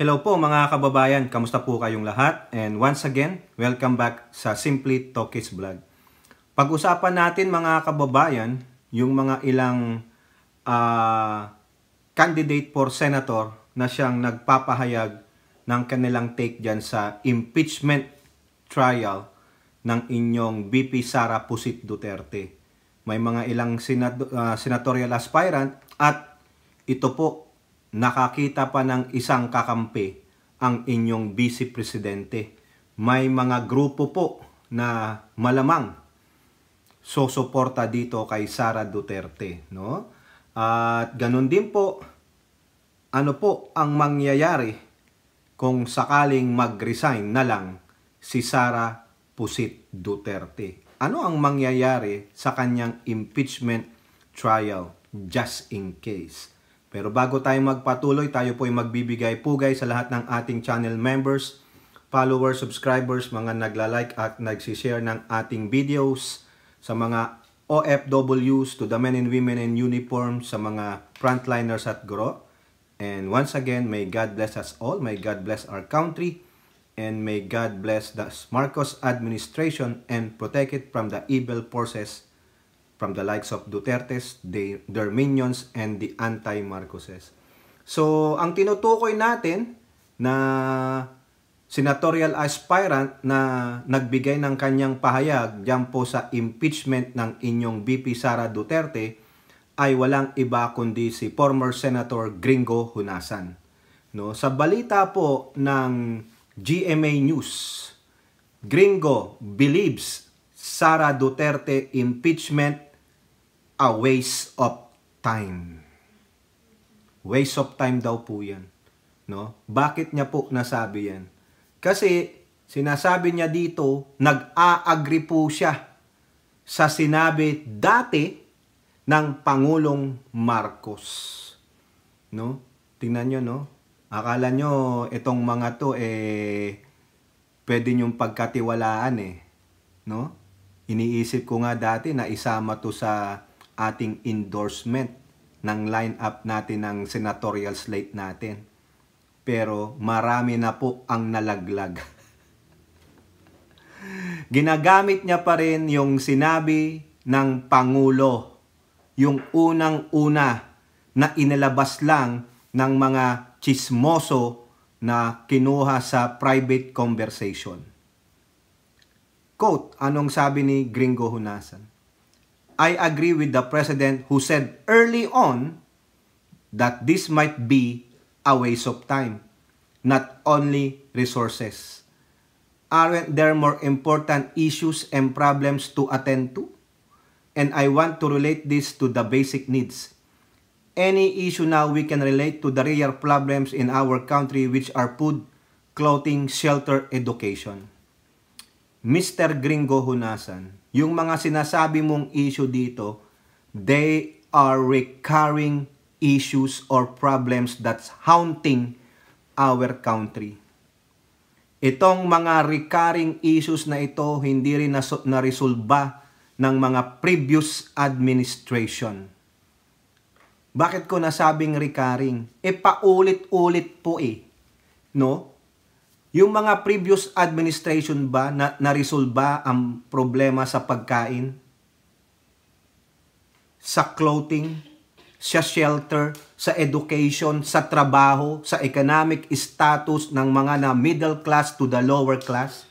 Hello po mga kababayan, kamusta po kayong lahat? And once again, welcome back sa Simply Talkies Vlog. Pag-usapan natin mga kababayan, yung mga ilang candidate for senator na siyang nagpapahayag ng kanilang take dyan sa impeachment trial ng inyong VP Sara Pusit Duterte. May mga ilang senatorial aspirant at ito po, nakakita pa ng isang kakampi ang inyong vice presidente. May mga grupo po na malamang susuporta dito kay Sara Duterte, no? At ganun din po, ano po ang mangyayari kung sakaling mag-resign na lang si Sara Pusit Duterte? Ano ang mangyayari sa kanyang impeachment trial just in case? Pero bago tayo magpatuloy, tayo po ay magbibigay pugay sa lahat ng ating channel members, followers, subscribers, mga nagla-like at nagsishare ng ating videos, sa mga OFWs, to the men and women in uniform, sa mga frontliners at guro. And once again, may God bless us all, may God bless our country, and may God bless the Marcos administration and protect it from the evil forces from the likes of Duterte's, their minions, and the anti-Marcoses. So, ang tinutukoy natin na senatorial aspirant na nagbigay ng kanyang pahayag diyan po sa impeachment ng inyong VP Sara Duterte ay walang iba kundi si former Senator Gringo Honasan. No, sa balita po ng GMA News, Gringo believes Sara Duterte impeachment a waste of time. Waste of time daw po yan. No? Bakit niya po nasabi yan? Kasi sinasabi niya dito, nag-a-agree po siya sa sinabi dati ng Pangulong Marcos. No? Tingnan nyo, no? Akala nyo itong mga to pwede nyong pagkatiwalaan no? Iniisip ko nga dati na isama to sa ating endorsement ng lineup natin ng senatorial slate natin. Pero marami na po ang nalaglag. Ginagamit niya pa rin yung sinabi ng Pangulo, yung unang-una na inilabas lang ng mga chismoso na kinuha sa private conversation. Quote, anong sabi ni Gringo Honasan? I agree with the President who said early on that this might be a waste of time, not only resources. Aren't there more important issues and problems to attend to? And I want to relate this to the basic needs. Any issue now we can relate to the real problems in our country, which are food, clothing, shelter, education. Mr. Gringo Honasan, yung mga sinasabi mong issue dito, they are recurring issues or problems that's haunting our country. Itong mga recurring issues na ito, hindi rin naresolba ng mga previous administration. Bakit ko nasabing recurring? Paulit-ulit po no? Yung mga previous administration ba na-resolba ang problema sa pagkain, sa clothing, sa shelter, sa education, sa trabaho, sa economic status ng mga na middle class to the lower class?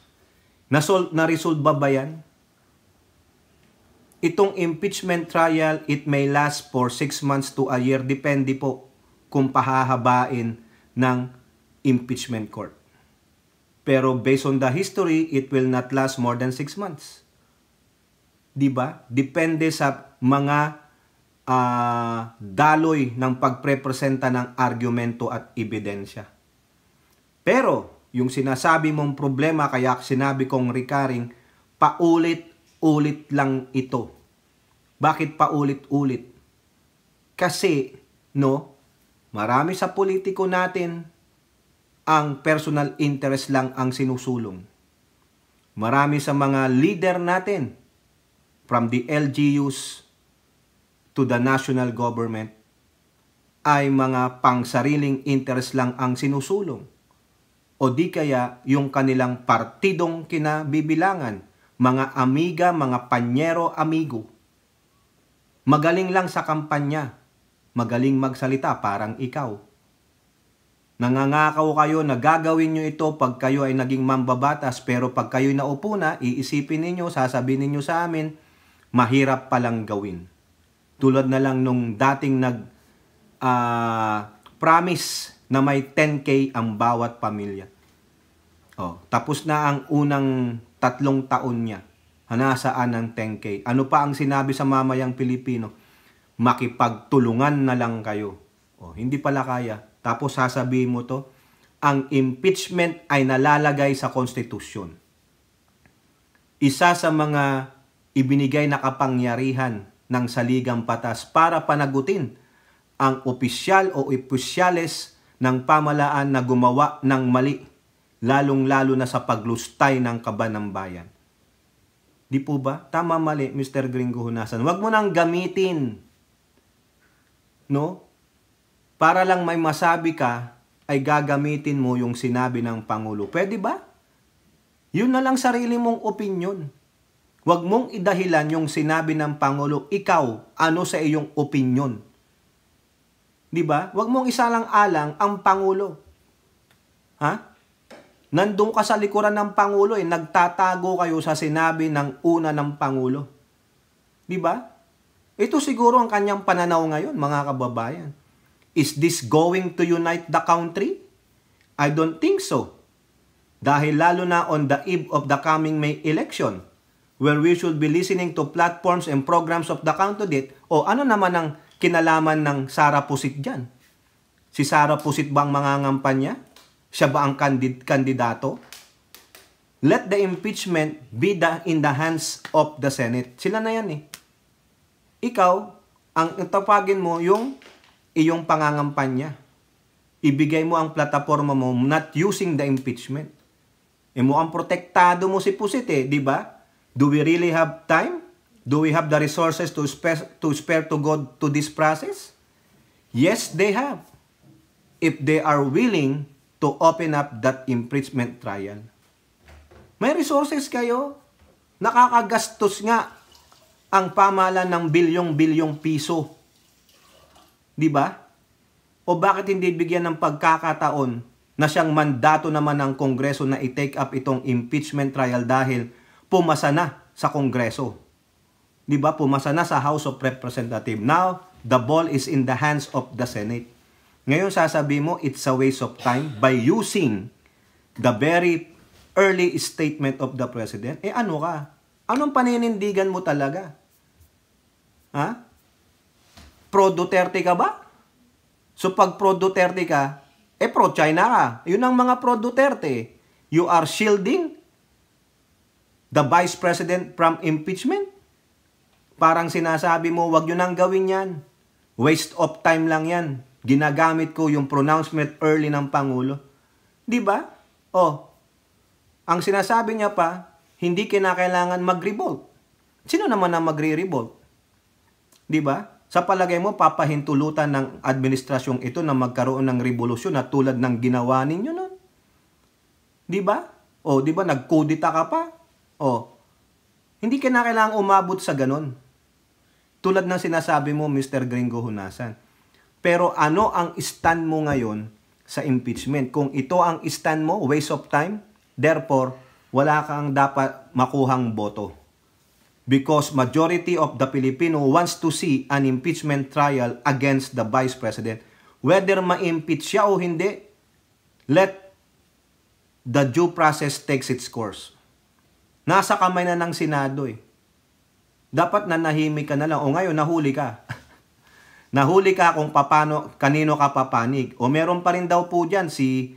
Na-resolba ba yan? Itong impeachment trial, it may last for 6 months to a year, depende po kung pahahabain ng impeachment court. Pero based on the history, it will not last more than 6 months. Diba? Depende sa mga daloy ng pagprepresenta ng argumento at ebidensya. Pero, yung sinasabi mong problema, kaya sinabi kong recurring, paulit-ulit lang ito. Bakit paulit-ulit? Kasi, no, marami sa politiko natin, ang personal interest lang ang sinusulong. Marami sa mga leader natin, from the LGUs to the national government, ay mga pangsariling interest lang ang sinusulong. o di kaya yung kanilang partidong kinabibilangan, mga amiga, mga panyero, amigo. Magaling lang sa kampanya, magaling magsalita parang ikaw. Nangangakaw kayo na gagawin nyo ito pag kayo ay naging mambabatas, pero pag kayo'y naupo na, iisipin ninyo, sasabihin ninyo sa amin, mahirap palang gawin. Tulad na lang nung dating promise na may 10K ang bawat pamilya. Tapos na ang unang 3 taon niya. Nasaan ang 10K? Ano pa ang sinabi sa mamayang Pilipino? Makipagtulungan na lang kayo. Hindi pala kaya. Tapos sasabihin mo to, ang impeachment ay nalalagay sa konstitusyon. Isa sa mga ibinigay na kapangyarihan ng saligang batas para panagutin ang opisyal o opisyales ng pamalaan na gumawa ng mali, lalong-lalo na sa paglustay ng kaban ng bayan. Di po ba? Tama mali, Mr. Gringo Honasan. Huwag mo nang gamitin, no? Para lang may masabi ka, ay gagamitin mo yung sinabi ng Pangulo. Pwede ba? Yun na lang sarili mong opinyon. Huwag mong idahilan yung sinabi ng Pangulo, ikaw, ano sa iyong opinyon. Di ba? Huwag mong isalang-alang ang Pangulo. Ha? Nandun ka sa likuran ng Pangulo, nagtatago kayo sa sinabi ng una ng Pangulo. Di ba? Ito siguro ang kanyang pananaw ngayon, mga kababayan. Is this going to unite the country? I don't think so. Dahil lalo na on the eve of the coming May election, where we should be listening to platforms and programs of the candidate, ano naman ang kinalaman ng Sara Pusit dyan? Si Sara Pusit ba ang mangangampanya? Siya ba ang kandidato? Let the impeachment be in the hands of the Senate. Sila na yan eh. Ikaw, ang tapagin mo yung iyong pangangampanya. Ibigay mo ang plataforma mo not using the impeachment. Mukhang protektado mo si Pusit di ba? Do we really have time? Do we have the resources to spare to go to this process? Yes, they have. If they are willing to open up that impeachment trial. May resources kayo. Nakakagastos nga ang pamahalaan ng bilyong-bilyong piso. Di ba? O bakit hindi bigyan ng pagkakataon na siyang mandato naman ng Kongreso na i-take up itong impeachment trial dahil pumasa na sa Kongreso? Di ba? Pumasa na sa House of Representatives. Now, the ball is in the hands of the Senate. Ngayon sasabihin mo, it's a waste of time by using the very early statement of the President. Ano ka? Anong paninindigan mo talaga? Ha? Pro-Duterte ka ba? So pag pro-Duterte ka, pro-China ka. Yun ang mga pro-Duterte. You are shielding the Vice President from impeachment? Parang sinasabi mo, wag nyo nang gawin yan. Waste of time lang yan. Ginagamit ko yung pronouncement early ng Pangulo. Di ba? Ang sinasabi niya pa, hindi kinakailangan mag-revolt. Sino naman ang magre-revolt? Di ba? Sa palagay mo, papahintulutan ng administrasyong ito na magkaroon ng revolusyon na tulad ng ginawa ninyo nun? Di ba? Di ba nagkudita ka pa? Hindi kinakailangan umabot sa ganon. Tulad ng sinasabi mo, Mr. Gringo Honasan. Pero ano ang stand mo ngayon sa impeachment? Kung ito ang stand mo, waste of time, therefore, wala kang dapat makuhang boto. Because majority of the Filipino wants to see an impeachment trial against the Vice President. Whether ma-impeach siya o hindi, let the due process takes its course. Nasa kamay na ng Senado Dapat nanahimik ka na lang. Ngayon, nahuli ka. Nahuli ka kung kanino ka papanig. Meron pa rin daw po dyan si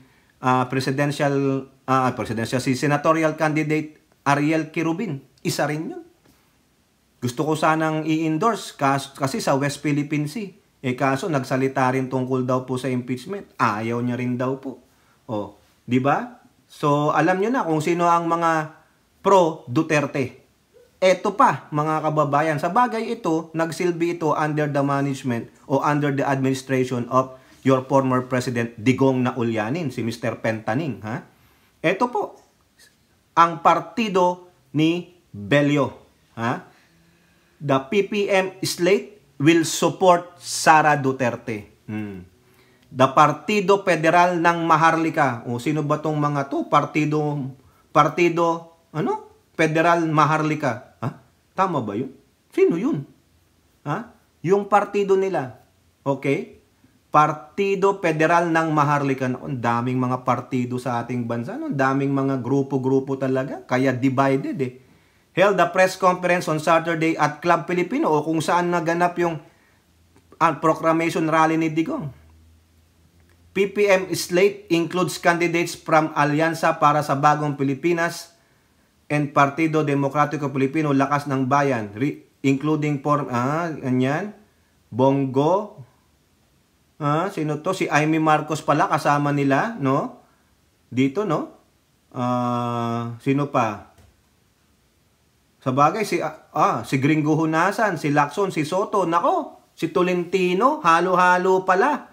si senatorial candidate Ariel Quirubin. Isa rin yun. Gusto ko sanang i-endorse kasi sa West Philippine Sea. Kaso nagsalita rin tungkol daw po sa impeachment. Ayaw niya rin daw po. Di ba? So, alam niyo na kung sino ang mga pro Duterte. Eto pa, mga kababayan, sa bagay ito, nagsilbi ito under the management o under the administration of your former President Digong Naulyanin, si Mr. Pentaning. Ito po, ang partido ni Bello. Ha? The PPM slate will support Sara Duterte. The Partido Federal ng Maharlika. O sino ba tong mga to? Federal Maharlika. Ha? Tama ba yun? Sino yun? Ha? Yung partido nila. Okay? Partido Federal ng Maharlika. Ang daming mga partido sa ating bansa. Ang daming mga grupo-grupo talaga. Kaya divided eh. Held a press conference on Saturday at Club Filipino o kung saan naganap yung proclamation rally ni Digong. PPM slate includes candidates from Alyansa para sa Bagong Pilipinas and Partido Demokratiko Pilipino Lakas ng Bayan, including Bongo, sino to? Si Amy Marcos pala kasama nila, no? Dito, no? Sino pa? Sa bagay, si Gringo Hunasan, si Lacson, si Soto, nako, si Tolentino, halo-halo pala.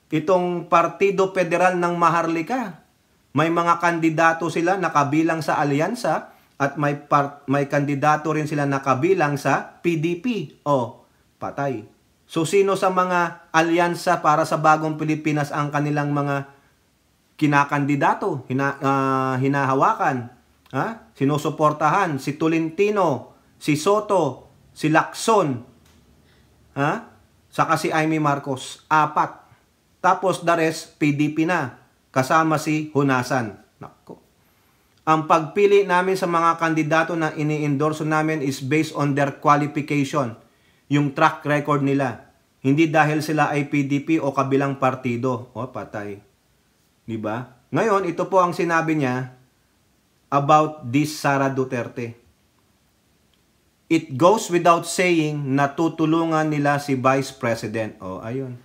Itong Partido Federal ng Maharlika. May mga kandidato sila nakabilang sa alyansa at may kandidato rin sila nakabilang sa PDP. Patay. So sino sa mga alyansa para sa Bagong Pilipinas ang kanilang mga kinakandidato, hinahawakan, sinusuportahan? Si Tolentino, si Soto, si Lacson, saka si Amy Marcos. 4. Tapos the rest, PDP na. Kasama si Hunasan. Nako. Ang pagpili namin sa mga kandidato na ini-endorso namin is based on their qualification. Yung track record nila. Hindi dahil sila ay PDP o kabilang partido. Patay. Diba? Ngayon, ito po ang sinabi niya about this Sara Duterte. It goes without saying na tutulungan nila si Vice President. Ayun.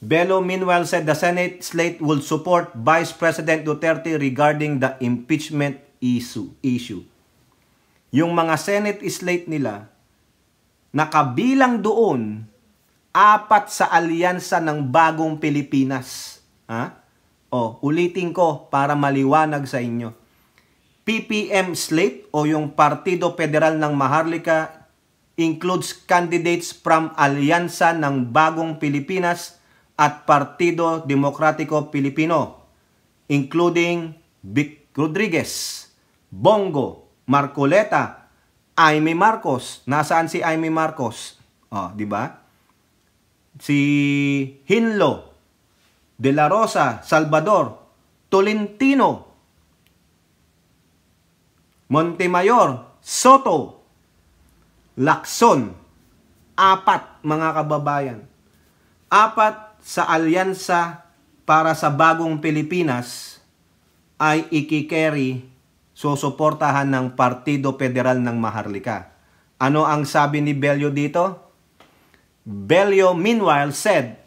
Bello meanwhile said the Senate slate will support Vice President Duterte regarding the impeachment issue. Yung mga Senate slate nila, nakabilang doon 4 sa alyansa ng Bagong Pilipinas. Ulitin ko para maliwanag sa inyo. PPM slate o yung Partido Federal ng Maharlika includes candidates from alyansa ng Bagong Pilipinas at Partido Demokratiko Pilipino, including Vic Rodriguez, Bongo, Marcoleta, Amy Marcos. Nasaan si Amy Marcos? Di ba? Si Hinlo, De La Rosa, Salvador, Tolentino, Montemayor, Soto, Lacson. 4 mga kababayan. 4 sa alyansa para sa Bagong Pilipinas ay ikikerry, susuportahan ng Partido Federal ng Maharlika. Ano ang sabi ni Bello dito? Bello meanwhile said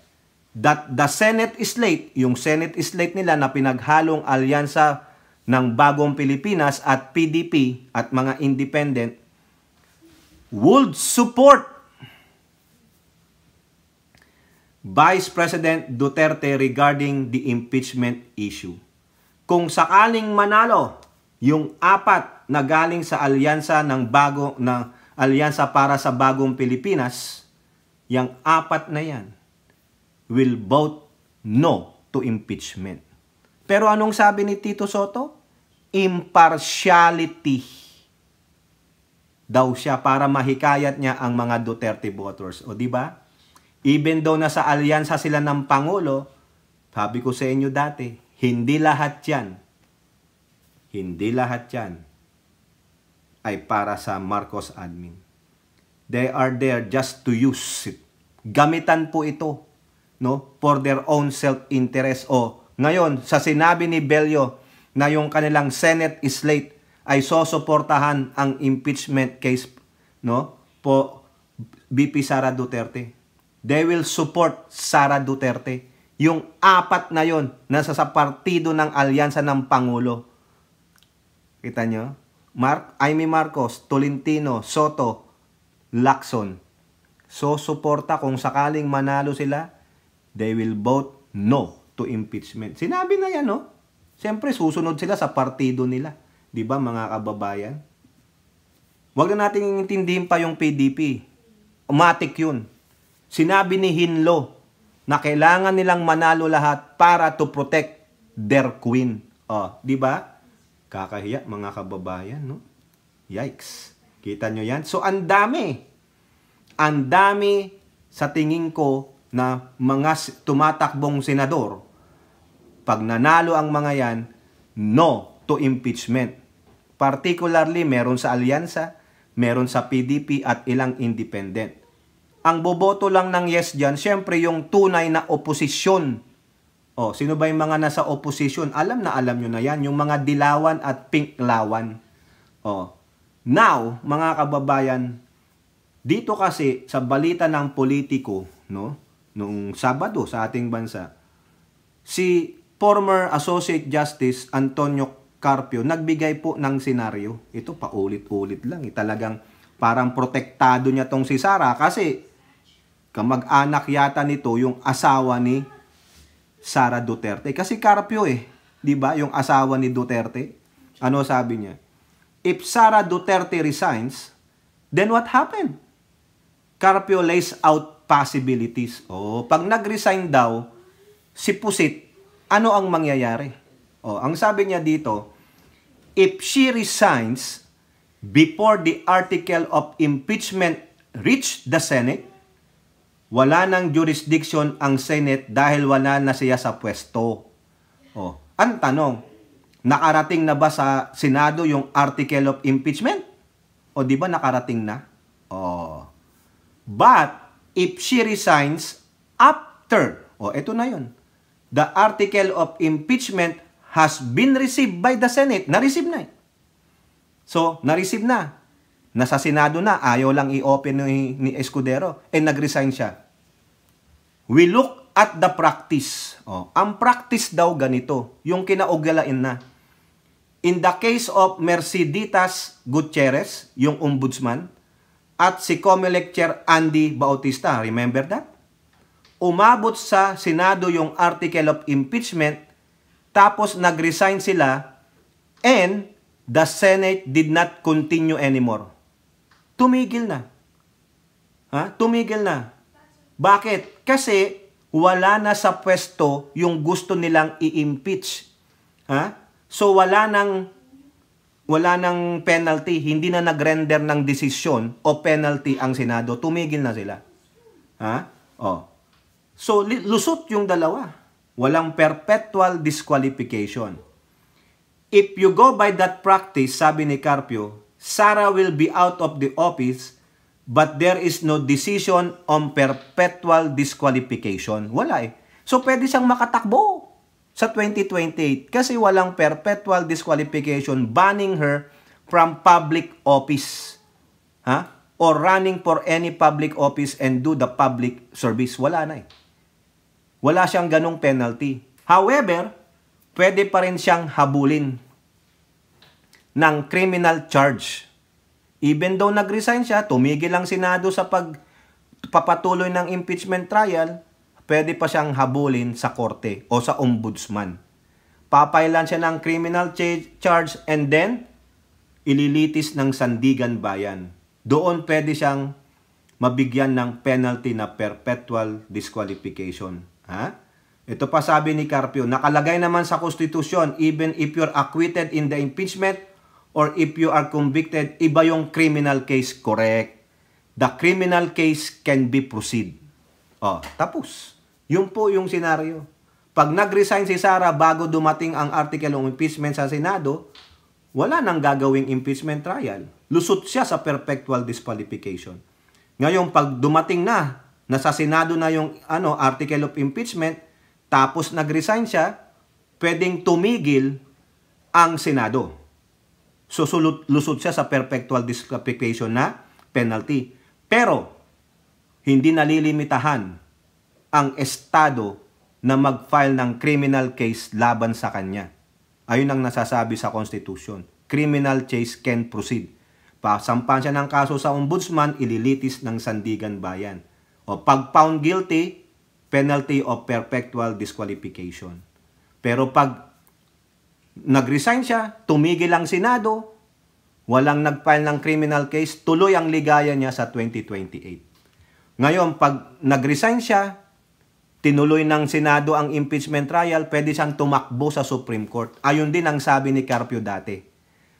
that the Senate slate, yung Senate slate nila na pinaghalong alyansa ng Bagong Pilipinas at PDP at mga independent, would support Vice President Duterte regarding the impeachment issue. Kung sakaling manalo yung 4 na galing sa alyansa alyansa para sa Bagong Pilipinas, yung 4 na yan will vote no to impeachment. Pero anong sabi ni Tito Soto? Impartiality daw siya para mahikayat niya ang mga Duterte voters. Di ba? Even though nasa alyansa sila ng Pangulo, sabi ko sa inyo dati, hindi lahat yan ay para sa Marcos admin. They are there just to use it. Gamitan po ito, no, for their own self-interest. Ngayon, sa sinabi ni Bello na yung kanilang Senate slate ay sosuportahan ang impeachment case, no, po VP Sara Duterte. They will support Sara Duterte. Yung 4 na yon nasa sa partido ng alyansa ng Pangulo. Kita nyo? Amy Marcos, Tolentino, Soto, Lacson. So, suporta kung sakaling manalo sila, they will vote no to impeachment. Sinabi na yan, no? Siyempre, susunod sila sa partido nila. Di ba, mga kababayan? Huwag na natin intindihin pa yung PDP. Umatik yun. Sinabi ni Hinlo na kailangan nilang manalo lahat para to protect their queen. Di ba? Kakahiya, mga kababayan, no? Yikes. Kita nyo yan? So, ang dami sa tingin ko na mga tumatakbong senador, pag nanalo ang mga yan, no to impeachment. Particularly, meron sa alyansa, meron sa PDP at ilang independent. Ang boboto lang ng yes dyan, syempre yung tunay na oposisyon. Sino ba yung mga nasa oposisyon? Alam nyo na yan, yung mga dilawan at pinklawan. Now, mga kababayan, dito kasi sa balita ng politiko, no, nung Sabado sa ating bansa, si former Associate Justice Antonio Carpio nagbigay po ng senaryo. Ito paulit-ulit lang. Talagang parang protektado niya tong si Sara kasi kamag-anak yata nito yung asawa ni Sara Duterte. Kasi Carpio di ba, yung asawa ni Duterte. Ano sabi niya? If Sara Duterte resigns, then what happened? Carpio lays out possibilities. Pag nag-resign daw si Pusit, ano ang mangyayari? Ang sabi niya dito, if she resigns before the article of impeachment reach the Senate, wala nang jurisdiction ang Senate dahil wala na siya sa pwesto. Ang tanong, nakarating na ba sa Senado yung article of impeachment? Di ba nakarating na? But if she resigns after, ito na yun, the article of impeachment has been received by the Senate. Na-receive na So, na-receive na. Nasa Senado na. Ayaw lang i-open ni Escudero. Nag-resign siya. We look at the practice. Ang practice daw ganito. Yung kinaugalain na. In the case of Merceditas Gutierrez, yung ombudsman, at si COMELEC Chair Andy Bautista, remember that? Umabot sa Senado yung article of impeachment, tapos nag-resign sila, and the Senate did not continue anymore. Tumigil na. Tumigil na. Bakit? Kasi wala na sa pwesto yung gusto nilang i-impeach. So wala nang penalty, hindi na nag-render ng desisyon o penalty ang Senado, tumigil na sila. So lusot yung dalawa. Walang perpetual disqualification. If you go by that practice, sabi ni Carpio, Sara will be out of the office, but there is no decision on perpetual disqualification. Wala So pwede siyang makatakbo sa 2028 kasi walang perpetual disqualification banning her from public office. Or running for any public office and do the public service. Wala na Wala siyang ganong penalty. However, pwede pa rin siyang habulin ng criminal charge. Even though nag-resign siya, tumigil ang Senado sa pagpapatuloy ng impeachment trial, pwede pa siyang habulin sa korte o sa ombudsman. Papailan siya ng criminal charge and then ililitis ng Sandigan Bayan. Doon pwede siyang mabigyan ng penalty na perpetual disqualification. Ito pa sabi ni Carpio, nakalagay naman sa konstitusyon, even if you're acquitted in the impeachment or if you are convicted, iba yung criminal case. Correct. The criminal case can be proceed. Tapos. Yun po yung senaryo. Pag nag-resign si Sara bago dumating ang article ng impeachment sa Senado, wala nang gagawing impeachment trial. Lusot siya sa perpetual disqualification. Ngayon, pag dumating na nasa Senado na yung article of impeachment, tapos nag-resign siya, pwedeng tumigil ang Senado. So, lusot siya sa perpetual disqualification na penalty. Pero, hindi nalilimitahan ang Estado na mag-file ng criminal case laban sa kanya. Ayun ang nasasabi sa Constitution. Criminal case can proceed. Pasampan siya ng kaso sa ombudsman, ililitis ng Sandigan Bayan. O pag found guilty, penalty of perpetual disqualification. Pero pag Nag-resign siya, tumigil ang Senado, walang nag-file ng criminal case, tuloy ang ligaya niya sa 2028. Ngayon, pag nag-resign siya, tinuloy ng Senado ang impeachment trial, pwede siyang tumakbo sa Supreme Court. Ayun din ang sabi ni Carpio dati.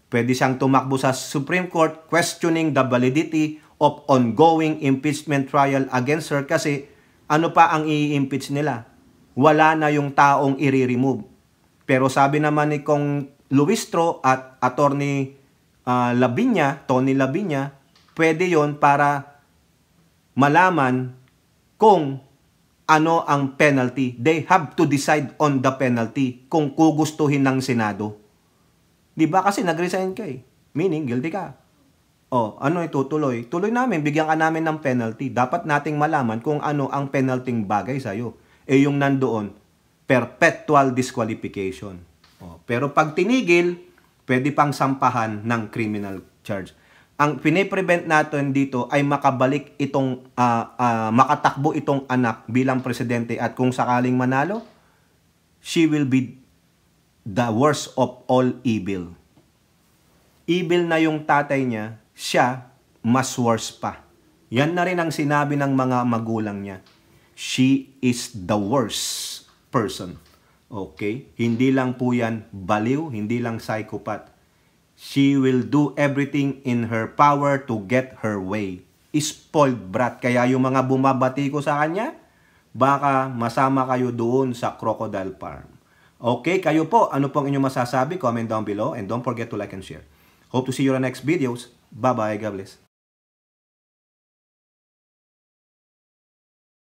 Pwede siyang tumakbo sa Supreme Court questioning the validity of ongoing impeachment trial against her kasi ano pa ang i-impeach nila? Wala na yung taong i-remove. Pero sabi naman ni Kong Luistro at Attorney Tony Labiña, pwede yon para malaman kung ano ang penalty. They have to decide on the penalty kung kugustuhin ng Senado. Di ba kasi nag-resign ka eh. Meaning, guilty ka. O, ano itutuloy? Tuloy namin, bigyan ka namin ng penalty. Dapat nating malaman kung ano ang penalting bagay sa'yo. Eh yung nandoon, perpetual disqualification. O, pero pag tinigil, pwede pang sampahan ng criminal charge. Ang piniprevent natin dito ay makabalik itong, makatakbo itong anak bilang presidente at kung sakaling manalo, she will be the worst of all evil. Evil na yung tatay niya, siya, mas worse pa. Yan na rin ang sinabi ng mga magulang niya. She is the worst person. Okay? Hindi lang po yan baliw, hindi lang psychopath. She will do everything in her power to get her way. Spoiled brat. Kaya yung mga bumabati ko sa kanya, baka masama kayo doon sa Crocodile Farm. Okay, kayo po, ano pong inyong masasabi? Comment down below and don't forget to like and share. Hope to see you on the next videos. Bye-bye. God bless.